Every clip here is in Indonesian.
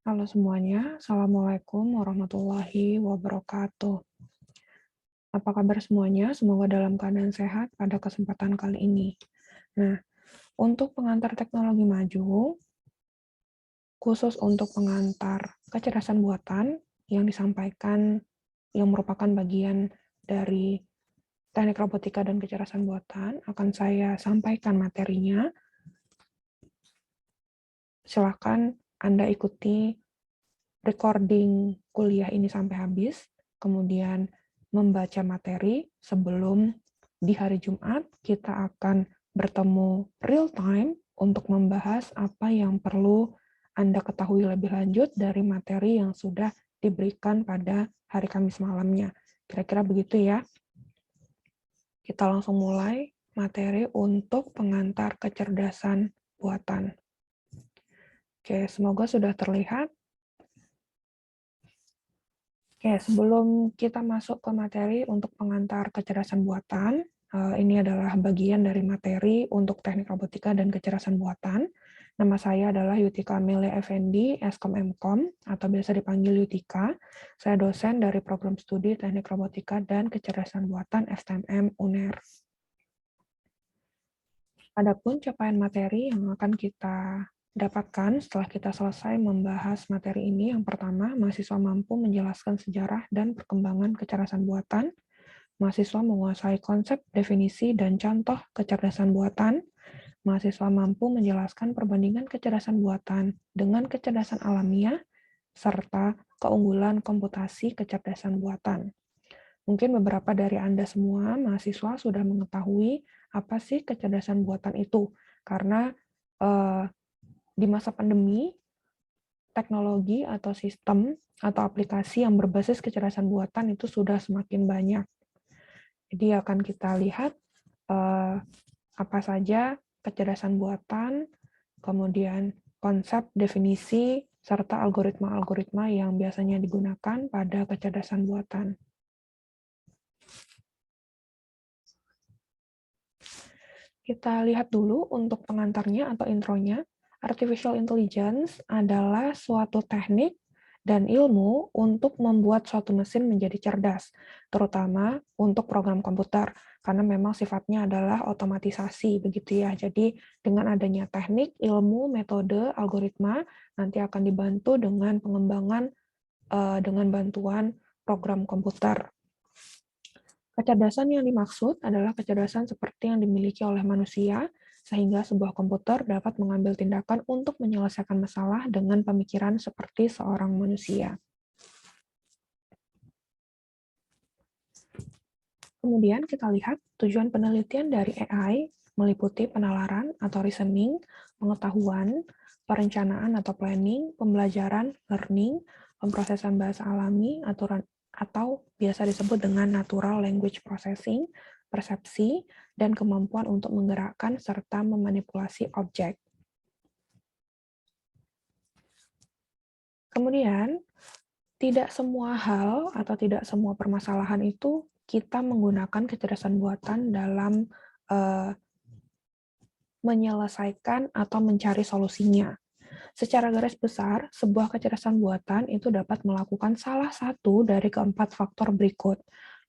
Halo semuanya, Assalamualaikum warahmatullahi wabarakatuh. Apa kabar semuanya? Semoga dalam keadaan sehat pada kesempatan kali ini. Nah, untuk pengantar teknologi maju, khusus untuk pengantar kecerdasan buatan yang disampaikan, yang merupakan bagian dari teknik robotika dan kecerdasan buatan, akan saya sampaikan materinya. Silakan Anda ikuti recording kuliah ini sampai habis, kemudian membaca materi sebelum di hari Jumat kita akan bertemu real time untuk membahas apa yang perlu Anda ketahui lebih lanjut dari materi yang sudah diberikan pada hari Kamis malamnya. Kira-kira begitu ya. Kita langsung mulai materi untuk pengantar kecerdasan buatan. Oke, semoga sudah terlihat. Oke, sebelum kita masuk ke materi untuk pengantar kecerdasan buatan, ini adalah bagian dari materi untuk teknik robotika dan kecerdasan buatan. Nama saya adalah Yutika Amelia Effendi, Eskom Mkom, atau biasa dipanggil Yutika. Saya dosen dari program studi teknik robotika dan kecerdasan buatan STMM UNER. Adapun capaian materi yang akan kita dapatkan setelah kita selesai membahas materi ini, yang pertama, mahasiswa mampu menjelaskan sejarah dan perkembangan kecerdasan buatan, mahasiswa menguasai konsep, definisi, dan contoh kecerdasan buatan, mahasiswa mampu menjelaskan perbandingan kecerdasan buatan dengan kecerdasan alamiah, serta keunggulan komputasi kecerdasan buatan. Mungkin beberapa dari Anda semua, mahasiswa, sudah mengetahui apa sih kecerdasan buatan itu, karena di masa pandemi, teknologi atau sistem atau aplikasi yang berbasis kecerdasan buatan itu sudah semakin banyak. Jadi akan kita lihat apa saja kecerdasan buatan, kemudian konsep, definisi, serta algoritma-algoritma yang biasanya digunakan pada kecerdasan buatan. Kita lihat dulu untuk pengantarnya atau intronya. Artificial Intelligence adalah suatu teknik dan ilmu untuk membuat suatu mesin menjadi cerdas, terutama untuk program komputer, karena memang sifatnya adalah otomatisasi, begitu ya. Jadi dengan adanya teknik, ilmu, metode, algoritma, nanti akan dibantu dengan pengembangan dengan bantuan program komputer. Kecerdasan yang dimaksud adalah kecerdasan seperti yang dimiliki oleh manusia, sehingga sebuah komputer dapat mengambil tindakan untuk menyelesaikan masalah dengan pemikiran seperti seorang manusia. Kemudian kita lihat tujuan penelitian dari AI meliputi penalaran atau reasoning, pengetahuan, perencanaan atau planning, pembelajaran, learning, pemrosesan bahasa alami, atau biasa disebut dengan natural language processing, persepsi, dan kemampuan untuk menggerakkan serta memanipulasi objek. Kemudian, tidak semua hal atau tidak semua permasalahan itu kita menggunakan kecerdasan buatan dalam menyelesaikan atau mencari solusinya. Secara garis besar, sebuah kecerdasan buatan itu dapat melakukan salah satu dari keempat faktor berikut.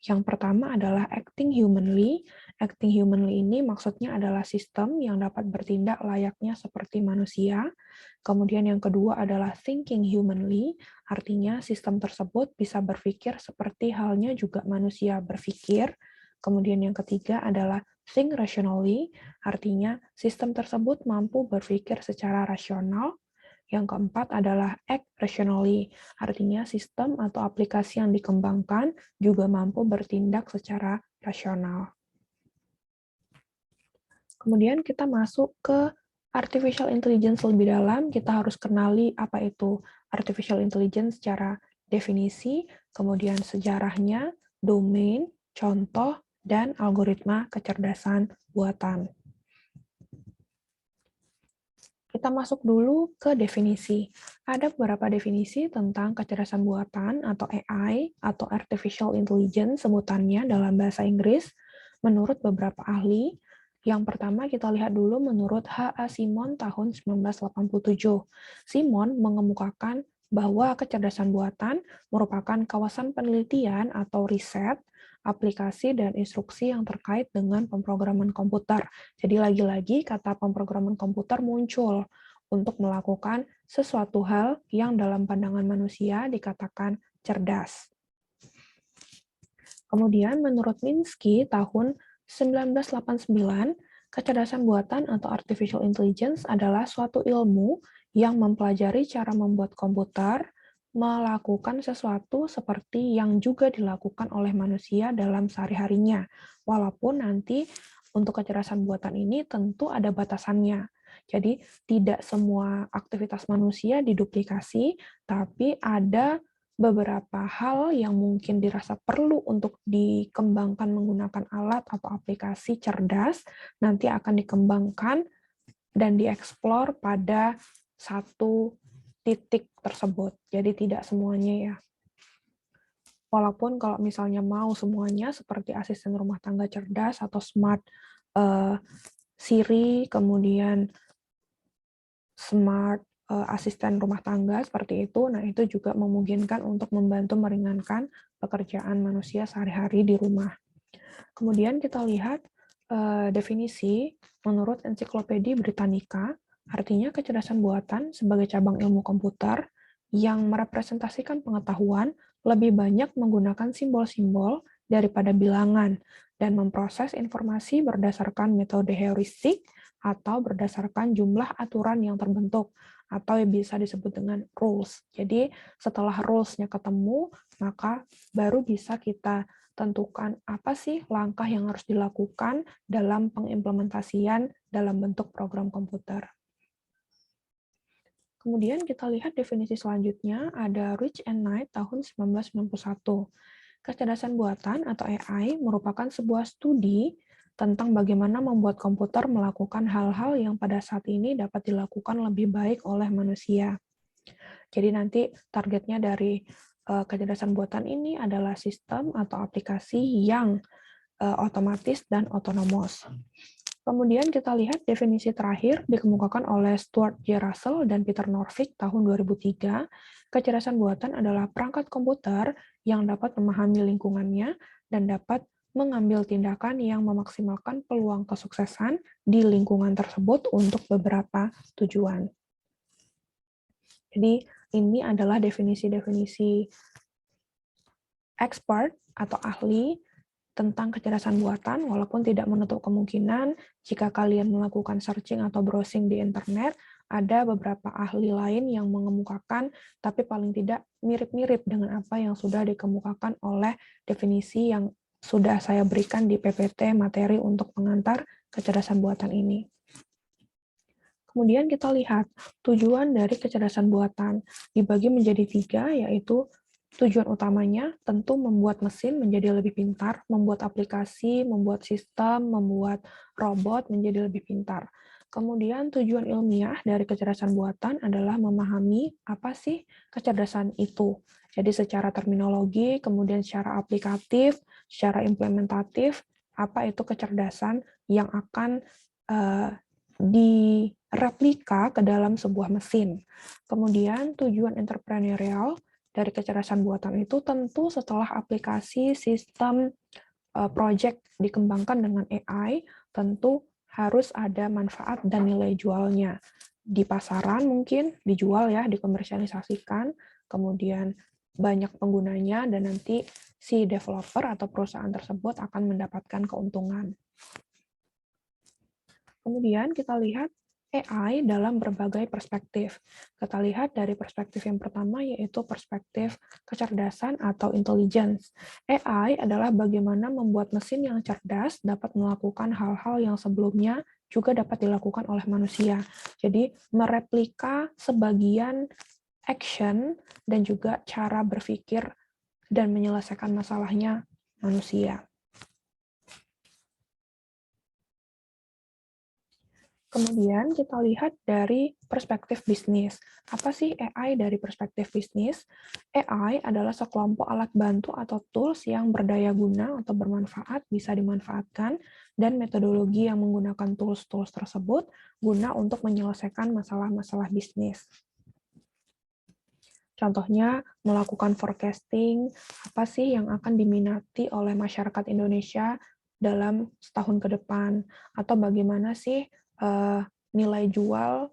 Yang pertama adalah acting humanly. Acting humanly ini maksudnya adalah sistem yang dapat bertindak layaknya seperti manusia. Kemudian yang kedua adalah thinking humanly, artinya sistem tersebut bisa berpikir seperti halnya juga manusia berpikir. Kemudian yang ketiga adalah think rationally, artinya sistem tersebut mampu berpikir secara rasional. Yang keempat adalah act rationally, artinya sistem atau aplikasi yang dikembangkan juga mampu bertindak secara rasional. Kemudian kita masuk ke artificial intelligence lebih dalam, kita harus kenali apa itu artificial intelligence secara definisi, kemudian sejarahnya, domain, contoh, dan algoritma kecerdasan buatan. Kita masuk dulu ke definisi. Ada beberapa definisi tentang kecerdasan buatan atau AI atau artificial intelligence sebutannya dalam bahasa Inggris menurut beberapa ahli. Yang pertama kita lihat dulu menurut H.A. Simon tahun 1987. Simon mengemukakan bahwa kecerdasan buatan merupakan kawasan penelitian atau riset, aplikasi, dan instruksi yang terkait dengan pemrograman komputer. Jadi lagi-lagi kata pemrograman komputer muncul untuk melakukan sesuatu hal yang dalam pandangan manusia dikatakan cerdas. Kemudian menurut Minsky tahun 1989, kecerdasan buatan atau artificial intelligence adalah suatu ilmu yang mempelajari cara membuat komputer melakukan sesuatu seperti yang juga dilakukan oleh manusia dalam sehari-harinya. Walaupun nanti untuk kecerdasan buatan ini tentu ada batasannya. Jadi tidak semua aktivitas manusia diduplikasi, tapi ada beberapa hal yang mungkin dirasa perlu untuk dikembangkan menggunakan alat atau aplikasi cerdas, nanti akan dikembangkan dan dieksplor pada satu titik tersebut. Jadi tidak semuanya ya. Walaupun kalau misalnya mau semuanya seperti asisten rumah tangga cerdas atau smart Siri, kemudian smart asisten rumah tangga seperti itu, nah itu juga memungkinkan untuk membantu meringankan pekerjaan manusia sehari-hari di rumah. Kemudian kita lihat definisi menurut Ensiklopedia Britannica, artinya kecerdasan buatan sebagai cabang ilmu komputer yang merepresentasikan pengetahuan lebih banyak menggunakan simbol-simbol daripada bilangan dan memproses informasi berdasarkan metode heuristik atau berdasarkan jumlah aturan yang terbentuk, atau yang bisa disebut dengan rules. Jadi setelah rules-nya ketemu, maka baru bisa kita tentukan apa sih langkah yang harus dilakukan dalam pengimplementasian dalam bentuk program komputer. Kemudian kita lihat definisi selanjutnya, ada Rich and Knight tahun 1991. Kecerdasan buatan atau AI merupakan sebuah studi tentang bagaimana membuat komputer melakukan hal-hal yang pada saat ini dapat dilakukan lebih baik oleh manusia. Jadi nanti targetnya dari kecerdasan buatan ini adalah sistem atau aplikasi yang otomatis dan otonomos. Kemudian kita lihat definisi terakhir dikemukakan oleh Stuart J. Russell dan Peter Norvig tahun 2003. Kecerdasan buatan adalah perangkat komputer yang dapat memahami lingkungannya dan dapat mengambil tindakan yang memaksimalkan peluang kesuksesan di lingkungan tersebut untuk beberapa tujuan. Jadi ini adalah definisi-definisi expert atau ahli tentang kecerdasan buatan, walaupun tidak menutup kemungkinan jika kalian melakukan searching atau browsing di internet, ada beberapa ahli lain yang mengemukakan, tapi paling tidak mirip-mirip dengan apa yang sudah dikemukakan oleh definisi yang sudah saya berikan di PPT materi untuk pengantar kecerdasan buatan ini. Kemudian kita lihat tujuan dari kecerdasan buatan dibagi menjadi 3, yaitu tujuan utamanya tentu membuat mesin menjadi lebih pintar, membuat aplikasi, membuat sistem, membuat robot menjadi lebih pintar. Kemudian tujuan ilmiah dari kecerdasan buatan adalah memahami apa sih kecerdasan itu. Jadi secara terminologi, kemudian secara aplikatif, secara implementatif, apa itu kecerdasan yang akan direplika ke dalam sebuah mesin. Kemudian tujuan entrepreneurial dari kecerdasan buatan itu tentu setelah aplikasi sistem project dikembangkan dengan AI, tentu harus ada manfaat dan nilai jualnya. Di pasaran mungkin dijual ya, dikomersialisasikan, kemudian banyak penggunanya, dan nanti si developer atau perusahaan tersebut akan mendapatkan keuntungan. Kemudian kita lihat AI dalam berbagai perspektif. Kita lihat dari perspektif yang pertama, yaitu perspektif kecerdasan atau intelligence. AI adalah bagaimana membuat mesin yang cerdas dapat melakukan hal-hal yang sebelumnya juga dapat dilakukan oleh manusia. Jadi mereplika sebagian action dan juga cara berpikir dan menyelesaikan masalahnya manusia. Kemudian kita lihat dari perspektif bisnis. Apa sih AI dari perspektif bisnis? AI adalah sekelompok alat bantu atau tools yang berdaya guna atau bermanfaat, bisa dimanfaatkan, dan metodologi yang menggunakan tools-tools tersebut guna untuk menyelesaikan masalah-masalah bisnis. Contohnya, melakukan forecasting, apa sih yang akan diminati oleh masyarakat Indonesia dalam setahun ke depan, atau bagaimana sih nilai jual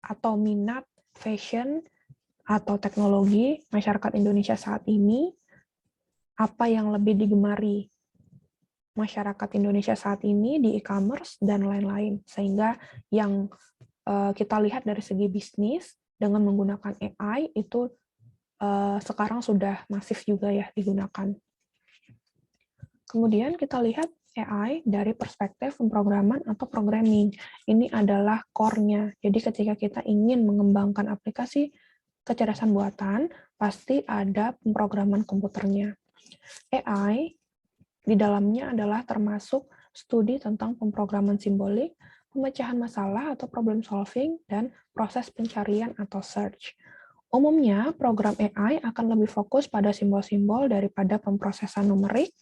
atau minat fashion atau teknologi masyarakat Indonesia saat ini, apa yang lebih digemari masyarakat Indonesia saat ini di e-commerce, dan lain-lain. Sehingga yang kita lihat dari segi bisnis, dengan menggunakan AI, itu sekarang sudah masif juga ya digunakan. Kemudian kita lihat AI dari perspektif pemrograman atau programming. Ini adalah core-nya. Jadi ketika kita ingin mengembangkan aplikasi kecerdasan buatan, pasti ada pemrograman komputernya. AI di dalamnya adalah termasuk studi tentang pemrograman simbolik, pemecahan masalah atau problem solving, dan proses pencarian atau search. Umumnya, program AI akan lebih fokus pada simbol-simbol daripada pemrosesan numerik.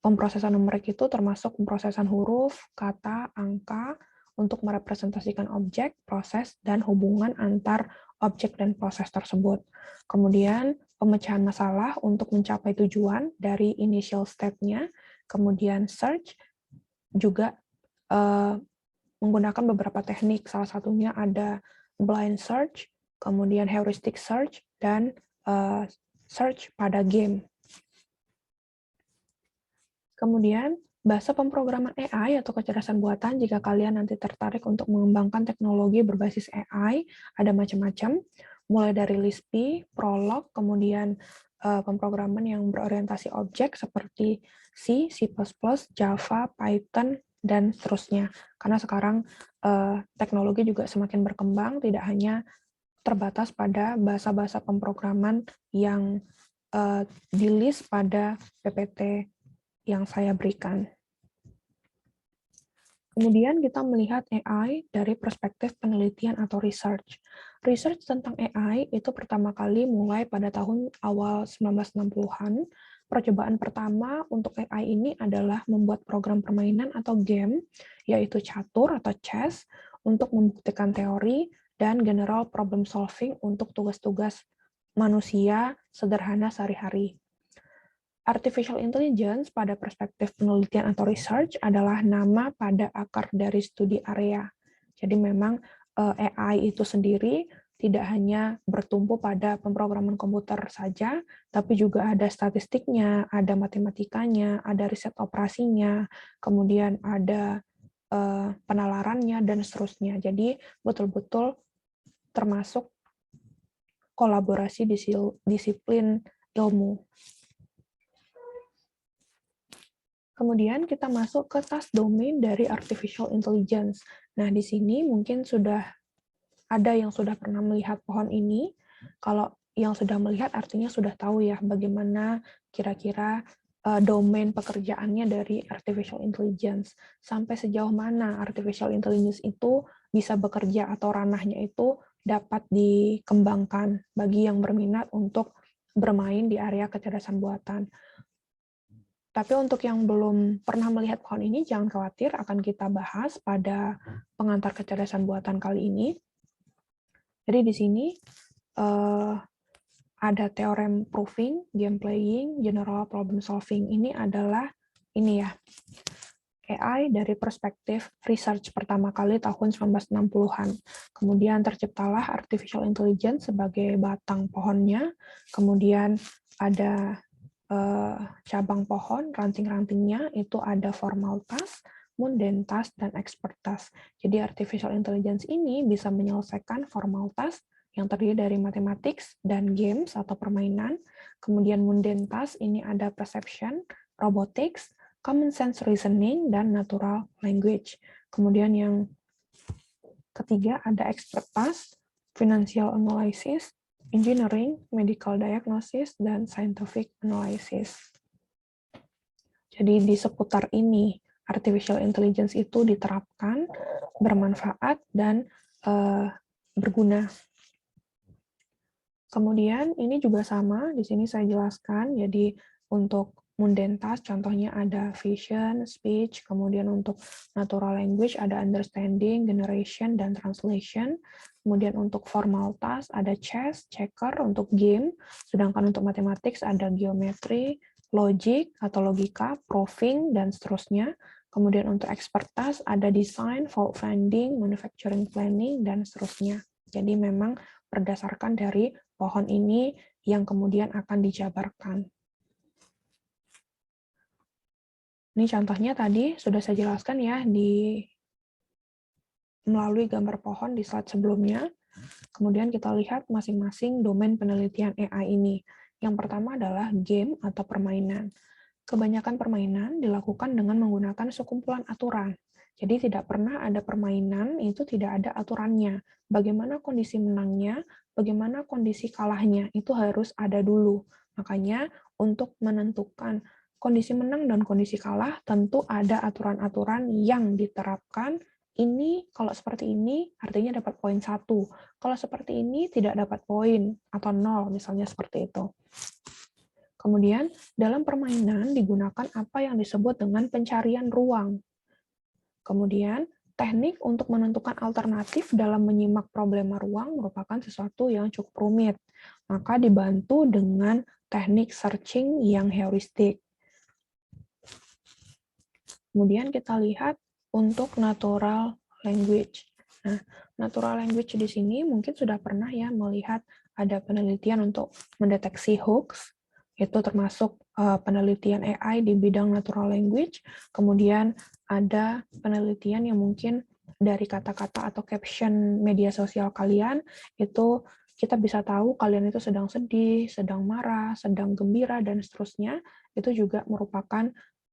Pemrosesan numerik itu termasuk pemrosesan huruf, kata, angka, untuk merepresentasikan objek, proses, dan hubungan antar objek dan proses tersebut. Kemudian, pemecahan masalah untuk mencapai tujuan dari initial step-nya. Kemudian, search juga menggunakan beberapa teknik. Salah satunya ada blind search, kemudian heuristic search, dan search pada game. Kemudian, bahasa pemrograman AI atau kecerdasan buatan, jika kalian nanti tertarik untuk mengembangkan teknologi berbasis AI, ada macam-macam, mulai dari Lisp, Prolog, kemudian pemrograman yang berorientasi objek seperti C, C++, Java, Python, dan seterusnya. Karena sekarang teknologi juga semakin berkembang, tidak hanya terbatas pada bahasa-bahasa pemrograman yang di-list pada PPT yang saya berikan. Kemudian kita melihat AI dari perspektif penelitian atau research. Research tentang AI itu pertama kali mulai pada tahun awal 1960-an. Percobaan pertama untuk AI ini adalah membuat program permainan atau game, yaitu catur atau chess, untuk membuktikan teori dan general problem solving untuk tugas-tugas manusia sederhana sehari-hari. Artificial intelligence pada perspektif penelitian atau research adalah nama pada akar dari studi area. Jadi memang AI itu sendiri tidak hanya bertumpu pada pemrograman komputer saja, tapi juga ada statistiknya, ada matematikanya, ada riset operasinya, kemudian ada penalarannya, dan seterusnya. Jadi betul-betul termasuk kolaborasi disiplin ilmu. Kemudian kita masuk ke task domain dari artificial intelligence. Nah, di sini mungkin sudah ada yang sudah pernah melihat pohon ini. Kalau yang sudah melihat artinya sudah tahu ya bagaimana kira-kira domain pekerjaannya dari artificial intelligence. Sampai sejauh mana artificial intelligence itu bisa bekerja atau ranahnya itu dapat dikembangkan bagi yang berminat untuk bermain di area kecerdasan buatan. Tapi untuk yang belum pernah melihat pohon ini, jangan khawatir, akan kita bahas pada pengantar kecerdasan buatan kali ini. Jadi di sini ada teorem proving, game playing, general problem solving. Ini adalah ini ya, AI dari perspektif research pertama kali tahun 1960-an. Kemudian terciptalah artificial intelligence sebagai batang pohonnya. Kemudian ada cabang pohon, ranting-rantingnya itu ada formal task, mundane task, dan expert task. Jadi artificial intelligence ini bisa menyelesaikan formal task yang terdiri dari mathematics dan games atau permainan. Kemudian mundane task ini ada perception, robotics, common sense reasoning, dan natural language. Kemudian yang ketiga ada expert task, financial analysis, engineering, medical diagnosis, dan scientific analysis. Jadi di seputar ini, artificial intelligence itu diterapkan, bermanfaat, dan berguna. Kemudian ini juga sama, di sini saya jelaskan, jadi untuk mundane task, contohnya ada vision, speech, kemudian untuk natural language ada understanding, generation, dan translation. Kemudian untuk formal task ada chess, checker untuk game, sedangkan untuk mathematics ada geometry, logic atau logika, proving, dan seterusnya. Kemudian untuk expert task ada design, fault finding, manufacturing planning, dan seterusnya. Jadi memang berdasarkan dari pohon ini yang kemudian akan dijabarkan. Ini contohnya tadi sudah saya jelaskan ya melalui gambar pohon di slide sebelumnya. Kemudian kita lihat masing-masing domain penelitian AI ini. Yang pertama adalah game atau permainan. Kebanyakan permainan dilakukan dengan menggunakan sekumpulan aturan. Jadi tidak pernah ada permainan itu tidak ada aturannya. Bagaimana kondisi menangnya, bagaimana kondisi kalahnya, itu harus ada dulu. Makanya untuk menentukan kondisi menang dan kondisi kalah, tentu ada aturan-aturan yang diterapkan. Ini, kalau seperti ini, artinya dapat poin 1. Kalau seperti ini, tidak dapat poin, atau 0, misalnya seperti itu. Kemudian, dalam permainan digunakan apa yang disebut dengan pencarian ruang. Kemudian, teknik untuk menentukan alternatif dalam menyimak problema ruang merupakan sesuatu yang cukup rumit. Maka dibantu dengan teknik searching yang heuristik. Kemudian kita lihat untuk natural language. Nah, natural language di sini mungkin sudah pernah ya melihat ada penelitian untuk mendeteksi hoax, itu termasuk penelitian AI di bidang natural language. Kemudian ada penelitian yang mungkin dari kata-kata atau caption media sosial kalian, itu kita bisa tahu kalian itu sedang sedih, sedang marah, sedang gembira, dan seterusnya. Itu juga merupakan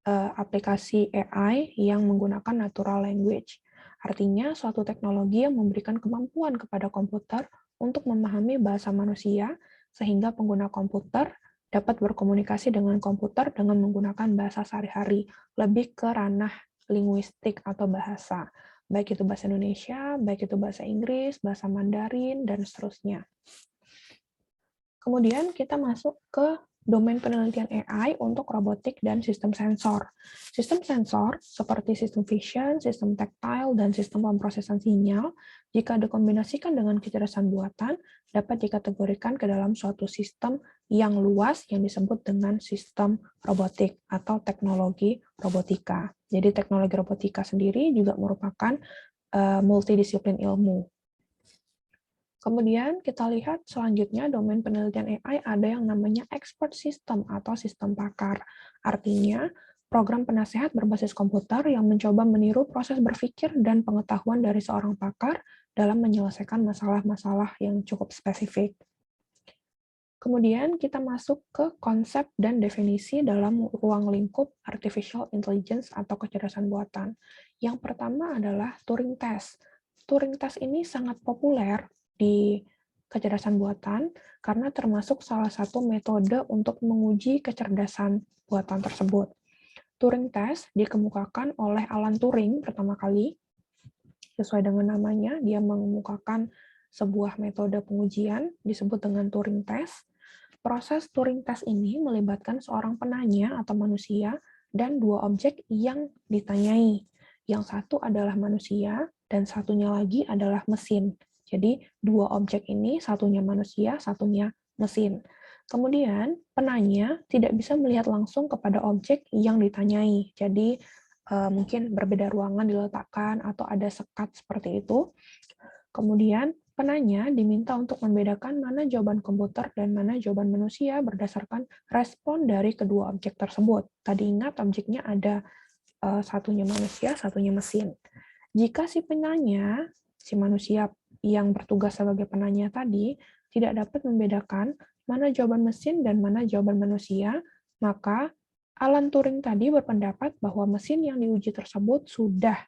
aplikasi AI yang menggunakan natural language. Artinya, suatu teknologi yang memberikan kemampuan kepada komputer untuk memahami bahasa manusia, sehingga pengguna komputer dapat berkomunikasi dengan komputer dengan menggunakan bahasa sehari-hari, lebih ke ranah linguistik atau bahasa. Baik itu bahasa Indonesia, baik itu bahasa Inggris, bahasa Mandarin, dan seterusnya. Kemudian kita masuk ke domain penelitian AI untuk robotik dan sistem sensor. Sistem sensor seperti sistem vision, sistem tactile, dan sistem pemrosesan sinyal, jika dikombinasikan dengan kecerdasan buatan, dapat dikategorikan ke dalam suatu sistem yang luas yang disebut dengan sistem robotik atau teknologi robotika. Jadi teknologi robotika sendiri juga merupakan multidisiplin ilmu. Kemudian kita lihat selanjutnya domain penelitian AI ada yang namanya expert system atau sistem pakar. Artinya, program penasehat berbasis komputer yang mencoba meniru proses berpikir dan pengetahuan dari seorang pakar dalam menyelesaikan masalah-masalah yang cukup spesifik. Kemudian kita masuk ke konsep dan definisi dalam ruang lingkup artificial intelligence atau kecerdasan buatan. Yang pertama adalah Turing test. Turing test ini sangat populer di kecerdasan buatan karena termasuk salah satu metode untuk menguji kecerdasan buatan tersebut. Turing test dikemukakan oleh Alan Turing pertama kali. Sesuai dengan namanya, dia mengemukakan sebuah metode pengujian disebut dengan Turing test. Proses Turing test ini melibatkan seorang penanya atau manusia dan dua objek yang ditanyai. Yang satu adalah manusia dan satunya lagi adalah mesin. Jadi dua objek ini, satunya manusia, satunya mesin. Kemudian penanya tidak bisa melihat langsung kepada objek yang ditanyai. Jadi mungkin berbeda ruangan diletakkan atau ada sekat seperti itu. Kemudian penanya diminta untuk membedakan mana jawaban komputer dan mana jawaban manusia berdasarkan respon dari kedua objek tersebut. Tadi ingat objeknya ada satunya manusia, satunya mesin. Jika si penanya, si manusia yang bertugas sebagai penanya tadi, tidak dapat membedakan mana jawaban mesin dan mana jawaban manusia, maka Alan Turing tadi berpendapat bahwa mesin yang diuji tersebut sudah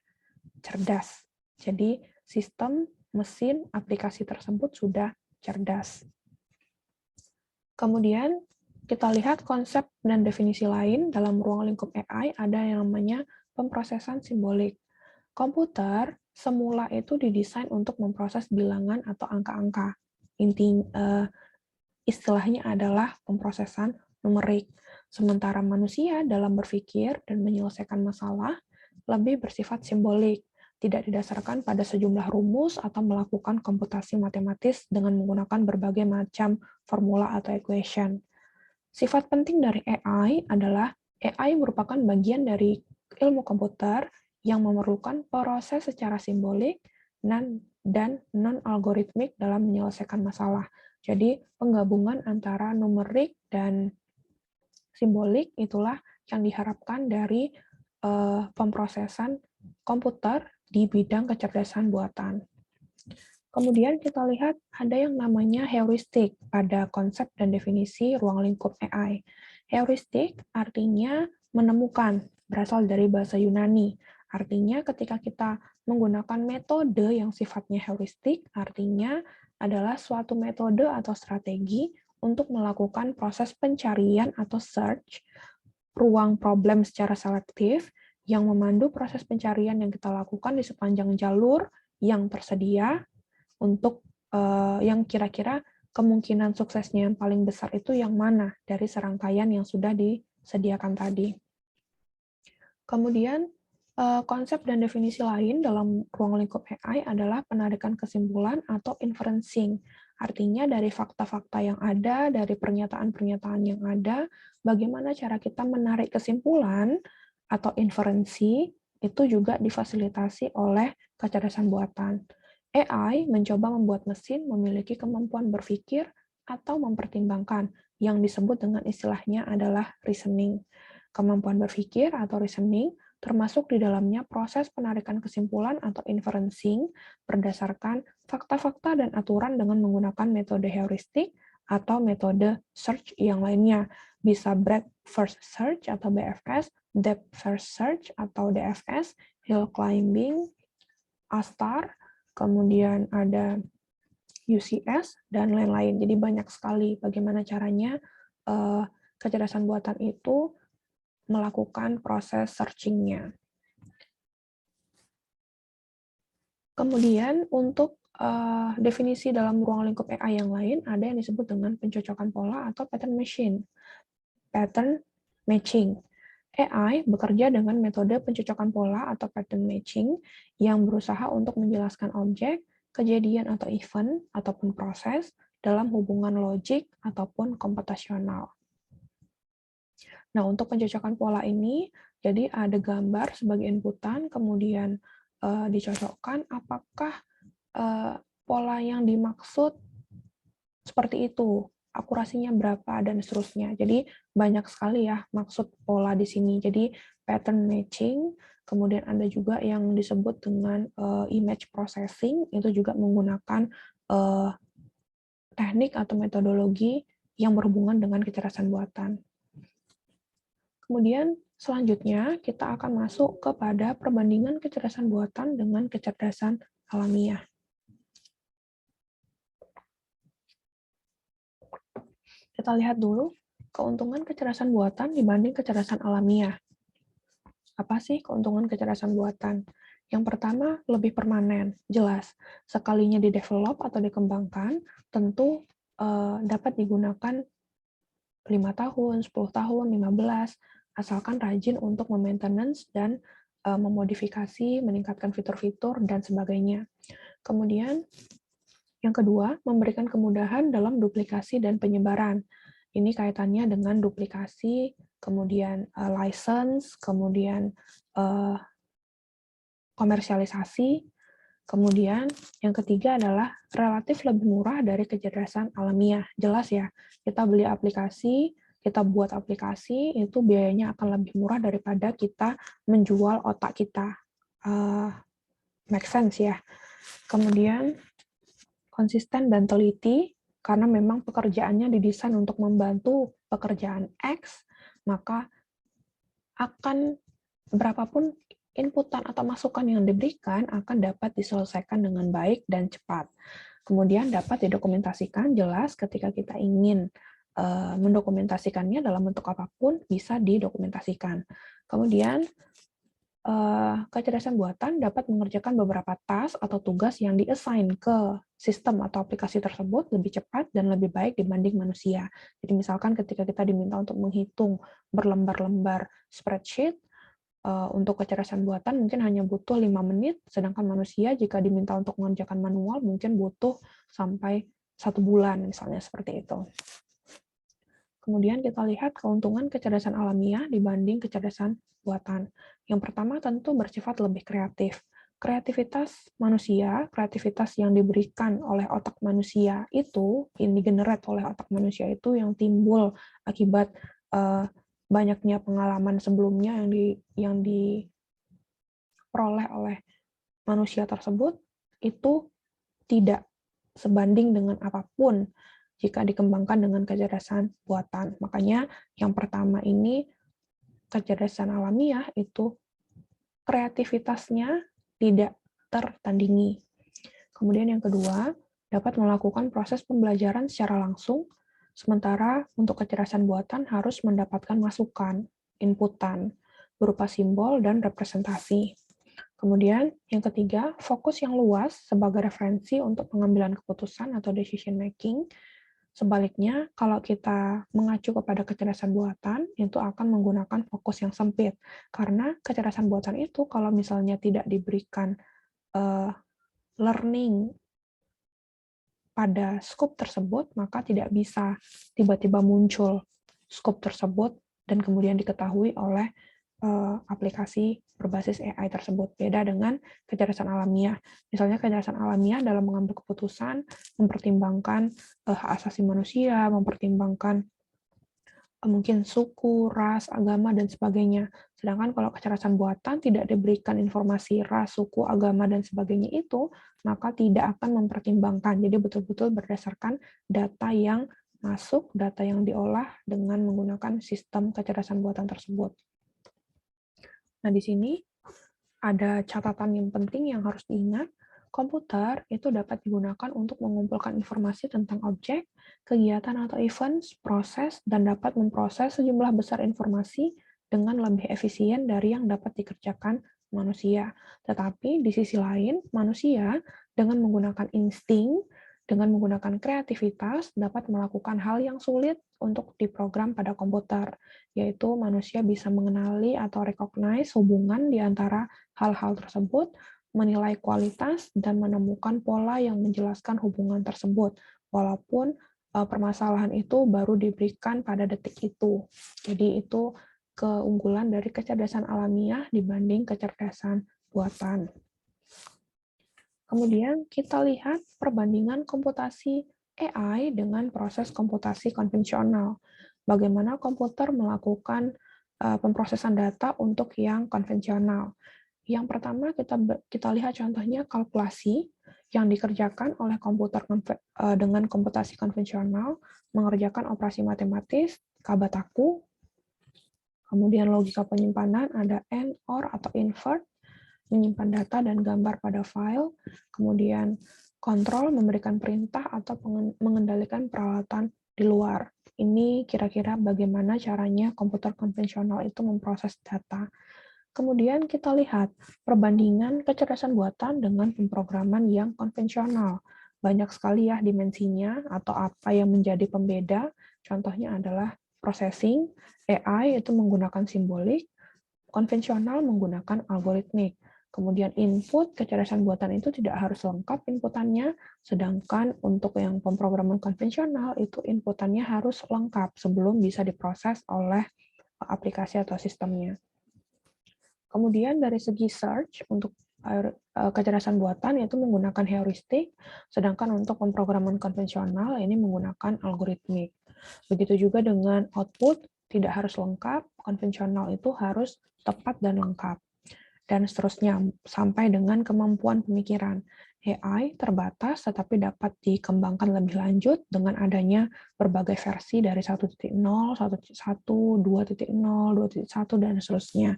cerdas. Jadi sistem mesin aplikasi tersebut sudah cerdas. Kemudian kita lihat konsep dan definisi lain dalam ruang lingkup AI ada yang namanya pemrosesan simbolik. Komputer semula itu didesain untuk memproses bilangan atau angka-angka. Istilahnya adalah pemrosesan numerik. Sementara manusia dalam berpikir dan menyelesaikan masalah lebih bersifat simbolik, tidak didasarkan pada sejumlah rumus atau melakukan komputasi matematis dengan menggunakan berbagai macam formula atau equation. Sifat penting dari AI adalah AI merupakan bagian dari ilmu komputer yang memerlukan proses secara simbolik dan non-algoritmik dalam menyelesaikan masalah. Jadi, penggabungan antara numerik dan simbolik itulah yang diharapkan dari pemrosesan komputer di bidang kecerdasan buatan. Kemudian kita lihat ada yang namanya heuristik pada konsep dan definisi ruang lingkup AI. Heuristik artinya menemukan, berasal dari bahasa Yunani. Artinya ketika kita menggunakan metode yang sifatnya heuristik, artinya adalah suatu metode atau strategi untuk melakukan proses pencarian atau search ruang problem secara selektif yang memandu proses pencarian yang kita lakukan di sepanjang jalur yang tersedia untuk yang kira-kira kemungkinan suksesnya yang paling besar itu yang mana dari serangkaian yang sudah disediakan tadi. Kemudian, konsep dan definisi lain dalam ruang lingkup AI adalah penarikan kesimpulan atau inferencing. Artinya dari fakta-fakta yang ada, dari pernyataan-pernyataan yang ada, bagaimana cara kita menarik kesimpulan atau inferensi, itu juga difasilitasi oleh kecerdasan buatan. AI mencoba membuat mesin memiliki kemampuan berpikir atau mempertimbangkan, yang disebut dengan istilahnya adalah reasoning. Kemampuan berpikir atau reasoning termasuk di dalamnya proses penarikan kesimpulan atau inferencing berdasarkan fakta-fakta dan aturan dengan menggunakan metode heuristik atau metode search yang lainnya. Bisa breadth first search atau BFS, depth first search atau DFS, hill climbing, ASTAR, kemudian ada UCS, dan lain-lain. Jadi banyak sekali bagaimana caranya kecerdasan buatan itu melakukan proses searching-nya. Kemudian untuk definisi dalam ruang lingkup AI yang lain, ada yang disebut dengan pencocokan pola atau pattern machine. Pattern matching. AI bekerja dengan metode pencocokan pola atau pattern matching yang berusaha untuk menjelaskan objek, kejadian atau event, ataupun proses dalam hubungan logik ataupun komputasional. Nah, untuk pencocokan pola ini, jadi ada gambar sebagai inputan, kemudian dicocokkan apakah pola yang dimaksud seperti itu, akurasinya berapa, dan seterusnya. Jadi, banyak sekali ya maksud pola di sini. Jadi, pattern matching, kemudian ada juga yang disebut dengan image processing, itu juga menggunakan teknik atau metodologi yang berhubungan dengan kecerdasan buatan. Kemudian selanjutnya kita akan masuk kepada perbandingan kecerdasan buatan dengan kecerdasan alamiah. Kita lihat dulu keuntungan kecerdasan buatan dibanding kecerdasan alamiah. Apa sih keuntungan kecerdasan buatan? Yang pertama, lebih permanen. Jelas, sekalinya di-develop atau dikembangkan, tentu dapat digunakan 5 tahun, 10 tahun, 15, asalkan rajin untuk memaintenance dan memodifikasi, meningkatkan fitur-fitur, dan sebagainya. Kemudian, yang kedua, memberikan kemudahan dalam duplikasi dan penyebaran. Ini kaitannya dengan duplikasi, kemudian license, kemudian komersialisasi, kemudian yang ketiga adalah relatif lebih murah dari kecerdasan alamiah. Jelas ya, kita beli aplikasi, kita buat aplikasi, itu biayanya akan lebih murah daripada kita menjual otak kita. Make sense ya. Kemudian konsisten dan teliti, karena memang pekerjaannya didesain untuk membantu pekerjaan X, maka akan berapapun inputan atau masukan yang diberikan akan dapat diselesaikan dengan baik dan cepat. Kemudian dapat didokumentasikan jelas ketika kita ingin mendokumentasikannya dalam bentuk apapun, bisa didokumentasikan. Kemudian kecerdasan buatan dapat mengerjakan beberapa task atau tugas yang di-assign ke sistem atau aplikasi tersebut lebih cepat dan lebih baik dibanding manusia. Jadi misalkan ketika kita diminta untuk menghitung berlembar-lembar spreadsheet, untuk kecerdasan buatan mungkin hanya butuh 5 menit, sedangkan manusia jika diminta untuk mengerjakan manual mungkin butuh sampai 1 bulan, misalnya seperti itu. Kemudian kita lihat keuntungan kecerdasan alamiah dibanding kecerdasan buatan. Yang pertama tentu bersifat lebih kreatif. Kreativitas manusia, kreativitas yang diberikan oleh otak manusia itu, yang digenerate oleh otak manusia itu yang timbul akibat banyaknya pengalaman sebelumnya yang diperoleh oleh manusia tersebut, itu tidak sebanding dengan apapun jika dikembangkan dengan kecerdasan buatan. Makanya yang pertama ini kecerdasan alamiah itu kreativitasnya tidak tertandingi. Kemudian yang kedua, dapat melakukan proses pembelajaran secara langsung, sementara untuk kecerdasan buatan harus mendapatkan masukan, inputan, berupa simbol dan representasi. Kemudian, yang ketiga, fokus yang luas sebagai referensi untuk pengambilan keputusan atau decision making. Sebaliknya, kalau kita mengacu kepada kecerdasan buatan, itu akan menggunakan fokus yang sempit. Karena kecerdasan buatan itu, kalau misalnya tidak diberikan learning pada scope tersebut, maka tidak bisa tiba-tiba muncul scope tersebut dan kemudian diketahui oleh aplikasi berbasis AI tersebut. Beda dengan kecerdasan alamiah. Misalnya kecerdasan alamiah dalam mengambil keputusan, mempertimbangkan hak asasi manusia, mempertimbangkan mungkin suku, ras, agama, dan sebagainya. Sedangkan kalau kecerdasan buatan tidak diberikan informasi ras, suku, agama, dan sebagainya itu, maka tidak akan mempertimbangkan. Jadi betul-betul berdasarkan data yang masuk, data yang diolah dengan menggunakan sistem kecerdasan buatan tersebut. Nah, di sini ada catatan yang penting yang harus diingat. Komputer itu dapat digunakan untuk mengumpulkan informasi tentang objek, kegiatan atau events, proses, dan dapat memproses sejumlah besar informasi dengan lebih efisien dari yang dapat dikerjakan manusia. Tetapi di sisi lain, manusia dengan menggunakan insting, dengan menggunakan kreativitas, dapat melakukan hal yang sulit untuk diprogram pada komputer, yaitu manusia bisa mengenali atau recognize hubungan di antara hal-hal tersebut, menilai kualitas, dan menemukan pola yang menjelaskan hubungan tersebut, walaupun permasalahan itu baru diberikan pada detik itu. Jadi itu keunggulan dari kecerdasan alamiah dibanding kecerdasan buatan. Kemudian kita lihat perbandingan komputasi AI dengan proses komputasi konvensional. Bagaimana komputer melakukan pemrosesan data untuk yang konvensional. Yang pertama kita lihat contohnya kalkulasi yang dikerjakan oleh komputer dengan komputasi konvensional, mengerjakan operasi matematis, kabataku, kemudian logika penyimpanan ada AND, OR, atau invert, menyimpan data dan gambar pada file, kemudian kontrol memberikan perintah atau mengendalikan peralatan di luar. Ini kira-kira bagaimana caranya komputer konvensional itu memproses data. Kemudian kita lihat perbandingan kecerdasan buatan dengan pemrograman yang konvensional. Banyak sekali ya dimensinya atau apa yang menjadi pembeda. Contohnya adalah processing, AI itu menggunakan simbolik, konvensional menggunakan algoritmik. Kemudian input kecerdasan buatan itu tidak harus lengkap inputannya, sedangkan untuk yang pemrograman konvensional itu inputannya harus lengkap sebelum bisa diproses oleh aplikasi atau sistemnya. Kemudian dari segi search untuk kecerdasan buatan yaitu menggunakan heuristik, sedangkan untuk pemrograman konvensional ini menggunakan algoritmik. Begitu juga dengan output, tidak harus lengkap, konvensional itu harus tepat dan lengkap. Dan seterusnya, sampai dengan kemampuan pemikiran. AI terbatas, tetapi dapat dikembangkan lebih lanjut dengan adanya berbagai versi dari 1.0, 1.1, 2.0, 2.1, dan seterusnya.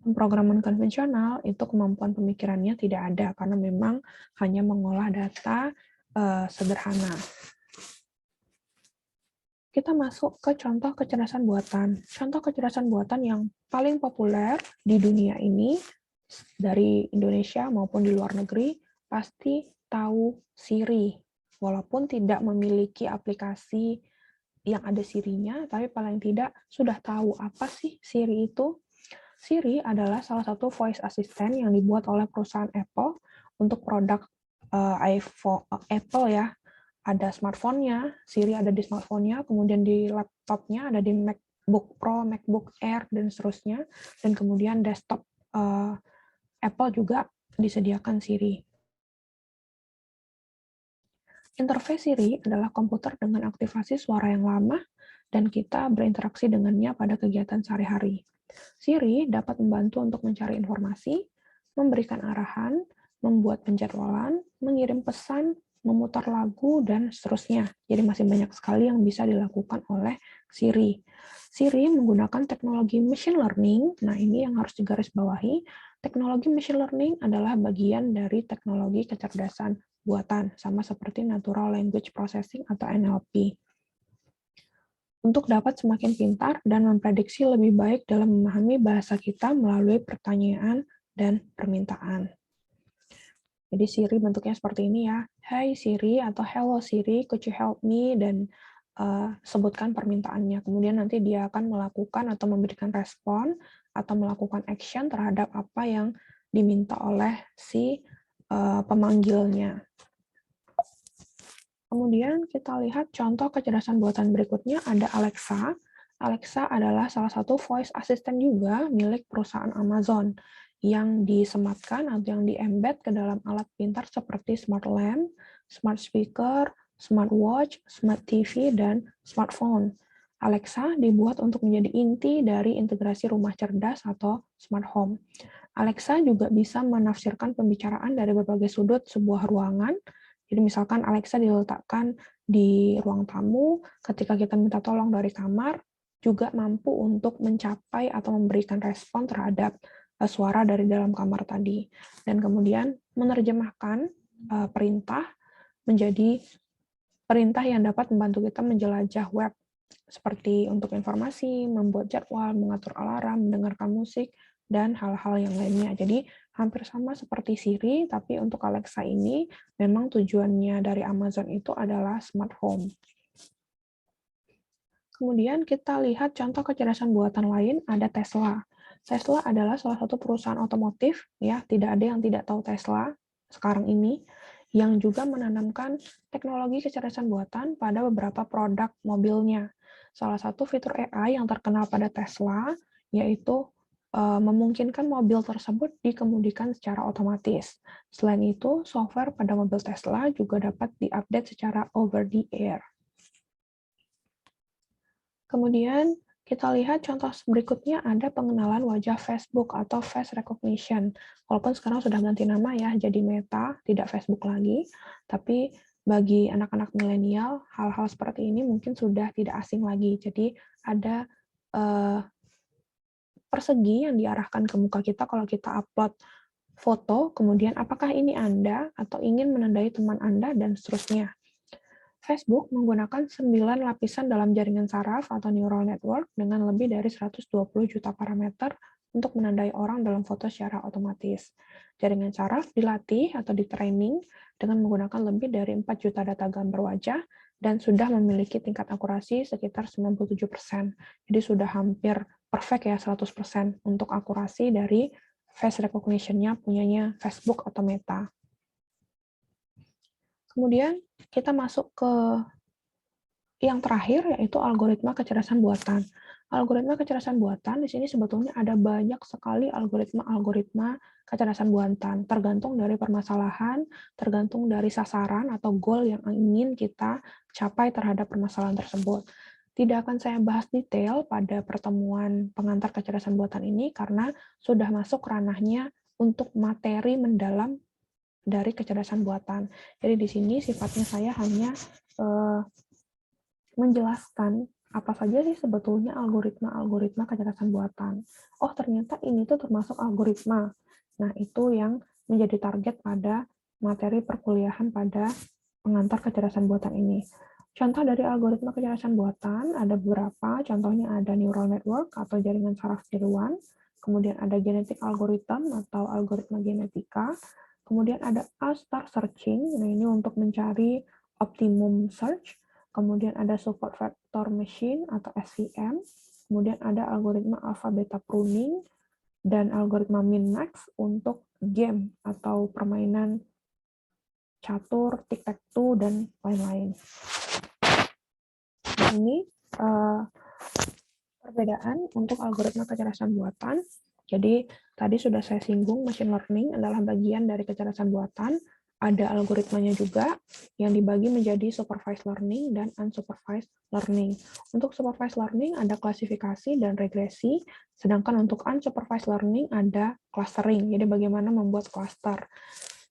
Pemrograman konvensional itu kemampuan pemikirannya tidak ada, karena memang hanya mengolah data sederhana. kita masuk ke contoh kecerdasan buatan. Contoh kecerdasan buatan yang paling populer di dunia ini, dari Indonesia maupun di luar negeri, pasti tahu Siri. Walaupun tidak memiliki aplikasi yang ada Siri-nya, tapi paling tidak sudah tahu apa sih Siri itu. Siri adalah salah satu voice assistant yang dibuat oleh perusahaan Apple untuk produk iPhone, Apple ya. Ada smartphone-nya, Siri ada di smartphone-nya, kemudian di laptopnya ada di MacBook Pro, MacBook Air, dan seterusnya. Dan kemudian desktop Apple juga disediakan Siri. Interface Siri adalah komputer dengan aktivasi suara yang lama, dan kita berinteraksi dengannya pada kegiatan sehari-hari. Siri dapat membantu untuk mencari informasi, memberikan arahan, membuat penjadwalan, mengirim pesan, memutar lagu, dan seterusnya. Jadi masih banyak sekali yang bisa dilakukan oleh Siri. Siri menggunakan teknologi machine learning. Nah, ini yang harus digarisbawahi. Teknologi machine learning adalah bagian dari teknologi kecerdasan buatan, sama seperti natural language processing atau NLP. Untuk dapat semakin pintar dan memprediksi lebih baik dalam memahami bahasa kita melalui pertanyaan dan permintaan. Jadi Siri bentuknya seperti ini ya. Hai Siri atau Hello Siri, could you help me? Dan sebutkan permintaannya. Kemudian nanti dia akan melakukan atau memberikan respon atau melakukan action terhadap apa yang diminta oleh si pemanggilnya. Kemudian kita lihat contoh kecerdasan buatan berikutnya, ada Alexa. Alexa adalah salah satu voice assistant juga milik perusahaan Amazon yang disematkan atau yang di-embed ke dalam alat pintar seperti smart lamp, smart speaker, smartwatch, smart TV, dan smartphone. Alexa dibuat untuk menjadi inti dari integrasi rumah cerdas atau smart home. Alexa juga bisa menafsirkan pembicaraan dari berbagai sudut sebuah ruangan. Jadi misalkan Alexa diletakkan di ruang tamu, ketika kita minta tolong dari kamar, juga mampu untuk mencapai atau memberikan respon terhadap suara dari dalam kamar tadi. Dan kemudian menerjemahkan perintah menjadi perintah yang dapat membantu kita menjelajah web, seperti untuk informasi, membuat jadwal, mengatur alarm, mendengarkan musik, dan hal-hal yang lainnya. Jadi hampir sama seperti Siri, tapi untuk Alexa ini memang tujuannya dari Amazon itu adalah smart home. Kemudian kita lihat contoh kecerdasan buatan lain, ada Tesla. Tesla adalah salah satu perusahaan otomotif, ya, tidak ada yang tidak tahu Tesla sekarang ini, yang juga menanamkan teknologi kecerdasan buatan pada beberapa produk mobilnya. Salah satu fitur AI yang terkenal pada Tesla, yaitu memungkinkan mobil tersebut dikemudikan secara otomatis. Selain itu, software pada mobil Tesla juga dapat diupdate secara over the air. Kemudian kita lihat contoh berikutnya, ada pengenalan wajah Facebook atau face recognition. Walaupun sekarang sudah ganti nama ya, jadi Meta, tidak Facebook lagi. Tapi bagi anak-anak milenial, hal-hal seperti ini mungkin sudah tidak asing lagi. Jadi ada persegi yang diarahkan ke muka kita kalau kita upload foto, kemudian apakah ini Anda, atau ingin menandai teman Anda, dan seterusnya. Facebook menggunakan 9 lapisan dalam jaringan saraf atau neural network dengan lebih dari 120 juta parameter untuk menandai orang dalam foto secara otomatis. Jaringan saraf dilatih atau di-training dengan menggunakan lebih dari 4 juta data gambar wajah dan sudah memiliki tingkat akurasi sekitar 97%. Jadi sudah hampir perfect ya, 100% untuk akurasi dari face recognition-nya punyanya Facebook atau Meta. Kemudian kita masuk ke yang terakhir, yaitu algoritma kecerdasan buatan. Algoritma kecerdasan buatan, di sini sebetulnya ada banyak sekali algoritma kecerdasan buatan, tergantung dari permasalahan, tergantung dari sasaran atau goal yang ingin kita capai terhadap permasalahan tersebut. Tidak akan saya bahas detail pada pertemuan pengantar kecerdasan buatan ini, karena sudah masuk ranahnya untuk materi mendalam dari kecerdasan buatan. Jadi di sini sifatnya saya hanya menjelaskan apa saja sih sebetulnya algoritma kecerdasan buatan. Oh, ternyata ini tuh termasuk algoritma. Nah, itu yang menjadi target pada materi perkuliahan pada pengantar kecerdasan buatan ini. Contoh dari algoritma kecerdasan buatan ada beberapa, contohnya ada neural network atau jaringan saraf tiruan, kemudian ada genetic algorithm atau algoritma genetika, kemudian ada A-star searching, nah ini untuk mencari optimum search, kemudian ada support vector machine atau SVM, kemudian ada algoritma alpha beta pruning, dan algoritma min-max untuk game atau permainan catur, tic-tac-toe, dan lain-lain. Ini perbedaan untuk algoritma kecerdasan buatan. Jadi tadi sudah saya singgung, machine learning adalah bagian dari kecerdasan buatan. Ada algoritmanya juga yang dibagi menjadi supervised learning dan unsupervised learning. Untuk supervised learning ada klasifikasi dan regresi, sedangkan untuk unsupervised learning ada clustering, jadi bagaimana membuat cluster.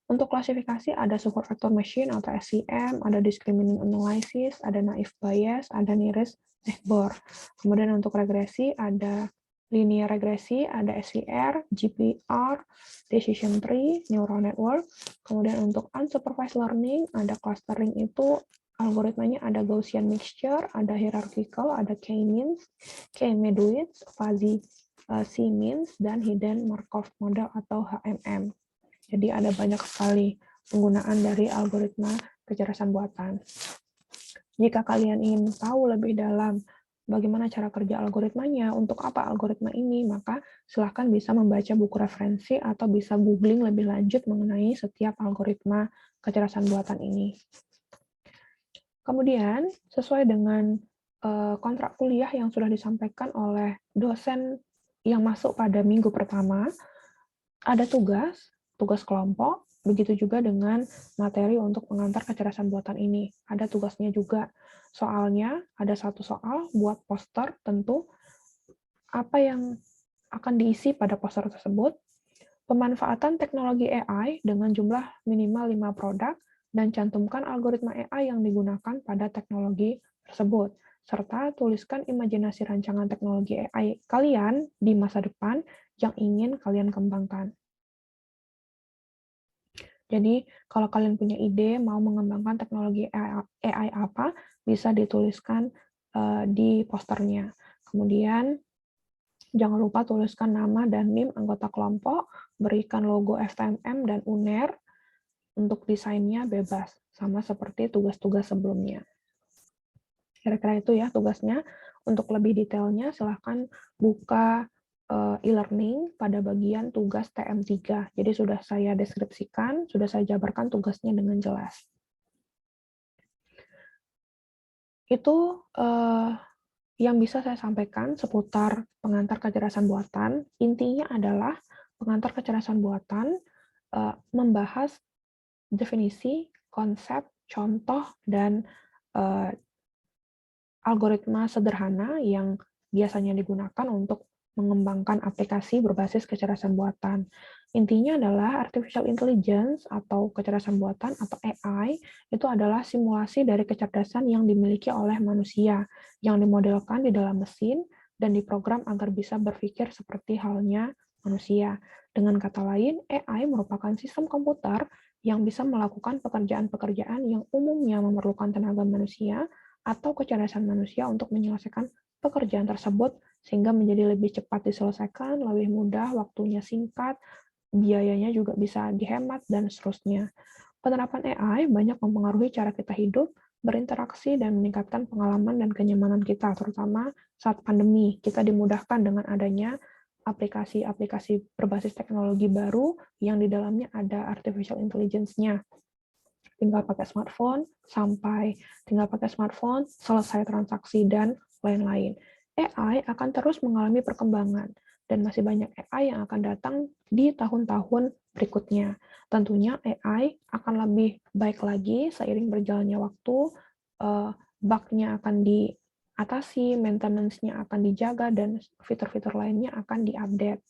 Untuk klasifikasi ada support vector machine atau SVM, ada discriminating analysis, ada naive bayes, ada nearest neighbor. Kemudian untuk regresi ada linear regresi, ada SVR, GPR, decision tree, neural network. Kemudian untuk unsupervised learning ada clustering, itu algoritmanya ada Gaussian mixture, ada hierarchical, ada K-means, K-medoids, fuzzy C-means, dan hidden Markov model atau HMM. Jadi ada banyak sekali penggunaan dari algoritma kecerdasan buatan. Jika kalian ingin tahu lebih dalam bagaimana cara kerja algoritmanya, untuk apa algoritma ini, maka silahkan bisa membaca buku referensi atau bisa googling lebih lanjut mengenai setiap algoritma kecerdasan buatan ini. Kemudian, sesuai dengan kontrak kuliah yang sudah disampaikan oleh dosen yang masuk pada minggu pertama, ada tugas kelompok, begitu juga dengan materi untuk pengantar kecerdasan buatan ini. Ada tugasnya juga. Soalnya, ada satu soal buat poster, tentu apa yang akan diisi pada poster tersebut, pemanfaatan teknologi AI dengan jumlah minimal 5 produk, dan cantumkan algoritma AI yang digunakan pada teknologi tersebut, serta tuliskan imajinasi rancangan teknologi AI kalian di masa depan yang ingin kalian kembangkan. Jadi, kalau kalian punya ide mau mengembangkan teknologi AI apa, bisa dituliskan di posternya. Kemudian, jangan lupa tuliskan nama dan NIM anggota kelompok, berikan logo FTMM dan UNER, untuk desainnya bebas, sama seperti tugas-tugas sebelumnya. Kira-kira itu ya tugasnya. Untuk lebih detailnya, silahkan buka e-learning pada bagian tugas TM3. Jadi sudah saya deskripsikan, sudah saya jabarkan tugasnya dengan jelas. Itu yang bisa saya sampaikan seputar pengantar kecerdasan buatan. Intinya adalah pengantar kecerdasan buatan membahas definisi, konsep, contoh, dan algoritma sederhana yang biasanya digunakan untuk mengembangkan aplikasi berbasis kecerdasan buatan. Intinya adalah artificial intelligence atau kecerdasan buatan atau AI itu adalah simulasi dari kecerdasan yang dimiliki oleh manusia yang dimodelkan di dalam mesin dan diprogram agar bisa berpikir seperti halnya manusia. Dengan kata lain, AI merupakan sistem komputer yang bisa melakukan pekerjaan-pekerjaan yang umumnya memerlukan tenaga manusia atau kecerdasan manusia untuk menyelesaikan pekerjaan tersebut sehingga menjadi lebih cepat diselesaikan, lebih mudah, waktunya singkat, biayanya juga bisa dihemat, dan seterusnya. Penerapan AI banyak mempengaruhi cara kita hidup, berinteraksi, dan meningkatkan pengalaman dan kenyamanan kita, terutama saat pandemi. Kita dimudahkan dengan adanya aplikasi-aplikasi berbasis teknologi baru yang di dalamnya ada artificial intelligence-nya. Tinggal pakai smartphone, selesai transaksi, dan lain-lain. AI akan terus mengalami perkembangan, dan masih banyak AI yang akan datang di tahun-tahun berikutnya. Tentunya AI akan lebih baik lagi seiring berjalannya waktu, bug-nya akan diatasi, maintenance-nya akan dijaga, dan fitur-fitur lainnya akan diupdate.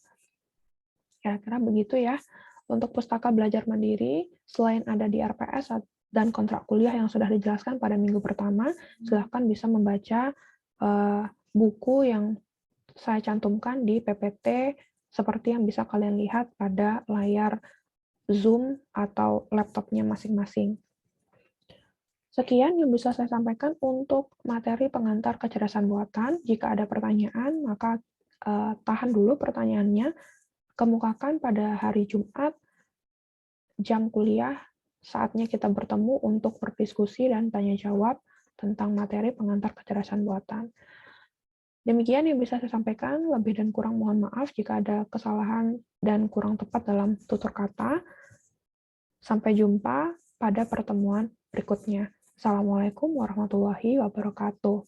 Kira-kira begitu ya. Untuk pustaka belajar mandiri, selain ada di RPS dan kontrak kuliah yang sudah dijelaskan pada minggu pertama, silahkan bisa membaca buku yang saya cantumkan di PPT seperti yang bisa kalian lihat pada layar Zoom atau laptopnya masing-masing. Sekian yang bisa saya sampaikan untuk materi pengantar kecerdasan buatan. Jika ada pertanyaan, maka tahan dulu pertanyaannya, kemukakan pada hari Jumat, jam kuliah, saatnya kita bertemu untuk berdiskusi dan tanya-jawab tentang materi pengantar kecerdasan buatan. Demikian yang bisa saya sampaikan, lebih dan kurang mohon maaf jika ada kesalahan dan kurang tepat dalam tutur kata. Sampai jumpa pada pertemuan berikutnya. Assalamualaikum warahmatullahi wabarakatuh.